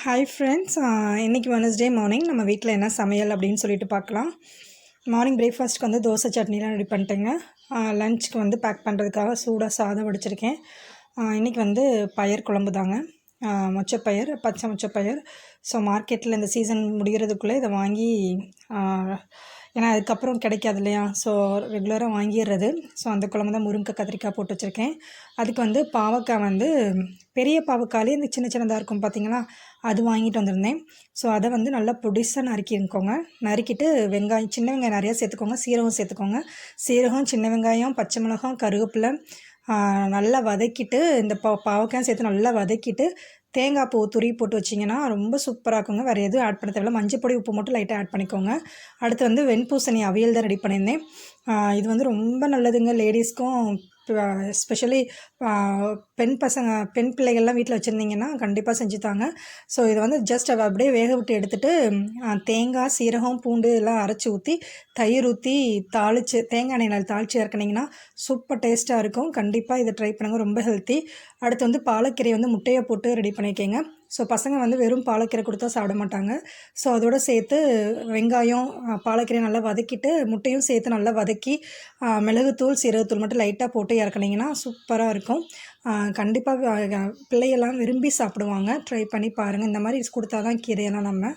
Hi friends, இன்றைக்கி Wednesday morning நம்ம வீட்டில் என்ன சமையல் அப்படின்னு சொல்லிட்டு பார்க்கலாம். மார்னிங் பிரேக்ஃபாஸ்ட்டுக்கு வந்து தோசை சட்னிலாம் ரெடி பண்ணிட்டேங்க. லஞ்சுக்கு வந்து பேக் பண்ணுறதுக்காக சூடாக சாதம் வடிச்சிருக்கேன். இன்றைக்கி வந்து பயிர் குழம்பு தாங்க. மொச்சப்பயிர், பச்சை மொச்சப்பயிர். ஸோ மார்க்கெட்டில் இந்த சீசன் முடிகிறதுக்குள்ளே இதை வாங்கி, ஏன்னா அதுக்கப்புறம் கிடைக்காது இல்லையா, ஸோ ரெகுலராக வாங்கிடுறது. ஸோ அந்த குழம்பு தான் முருங்கை கத்திரிக்காய் போட்டு வச்சுருக்கேன். அதுக்கு வந்து பாவக்காய் வந்து பெரிய பாவக்காயிலே இந்த சின்ன சின்னதாக இருக்கும் பார்த்தீங்களா, அது வாங்கிட்டு வந்திருந்தேன். ஸோ அதை வந்து நல்லா பொடிசாக நறுக்கிக்கோங்க. நறுக்கிட்டு வெங்காயம், சின்ன வெங்காயம் நிறையா சேர்த்துக்கோங்க, சீரகம் சேர்த்துக்கோங்க. சீரகம், சின்ன வெங்காயம், பச்சை மிளகாய், கருவேப்பிலை நல்லா வதக்கிட்டு, இந்த பாவக்காயும் சேர்த்து நல்லா வதக்கிட்டு தேங்காய் பூ துருவி போட்டு வச்சிங்கன்னா ரொம்ப சூப்பராக இருக்குங்க. வேறு எதுவும் ஆட் பண்ண தேவையில்ல. மஞ்சள் பொடி, உப்பு மட்டும் லைட்டாக ஆட் பண்ணிக்கோங்க. அடுத்து வந்து வெண்பூசணி அவியல் தான் ரெடி பண்ணியிருந்தேன். இது வந்து ரொம்ப நல்லதுங்க லேடிஸ்க்கும். எஸ்பெஷலி பெண் பிள்ளைகள்லாம் வீட்டில் வச்சுருந்தீங்கன்னா கண்டிப்பாக செஞ்சுத்தாங்க. ஸோ இதை வந்து ஜஸ்ட் அப்படியே வேக விட்டு எடுத்துகிட்டு தேங்காய், சீரகம், பூண்டு எல்லாம் அரைச்சி ஊற்றி, தயிர் ஊற்றி தாளித்து, தேங்காய் எண்ணெயில் தாளித்து இறக்குனிங்கன்னா சூப்பர் டேஸ்ட்டாக இருக்கும். கண்டிப்பாக இதை ட்ரை பண்ணுங்கள், ரொம்ப ஹெல்த்தி. அடுத்து வந்து பாலக்கீரை வந்து முட்டையை போட்டு ரெடி பண்ணிக்கோங்க. ஸோ பசங்க வந்து வெறும் பாலக்கீரை கொடுத்தா சாப்பிட மாட்டாங்க. ஸோ அதோடு சேர்த்து வெங்காயம், பாலக்கீரை நல்லா வதக்கிட்டு முட்டையும் சேர்த்து நல்லா வதக்கி மிளகுத்தூள், சீரகத்தூள் மட்டும் லைட்டாக போட்டு இறக்குனிங்கன்னா சூப்பராக இருக்கும். கண்டிப்பாக பிள்ளையெல்லாம் விரும்பி சாப்பிடுவாங்க. ட்ரை பண்ணி பாருங்கள். இந்த மாதிரி கொடுத்தா தான் கீரையெல்லாம் நம்ம.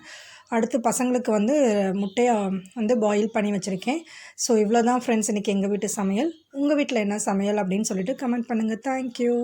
அடுத்து பசங்களுக்கு வந்து முட்டையை வந்து பாயில் பண்ணி வச்சுருக்கேன். ஸோ இவ்வளோ தான் ஃப்ரெண்ட்ஸ் இன்றைக்கி எங்கள் வீட்டு சமையல். உங்கள் வீட்டில் என்ன சமையல் அப்படின்னு சொல்லிட்டு கமெண்ட் பண்ணுங்கள். தேங்க்யூ.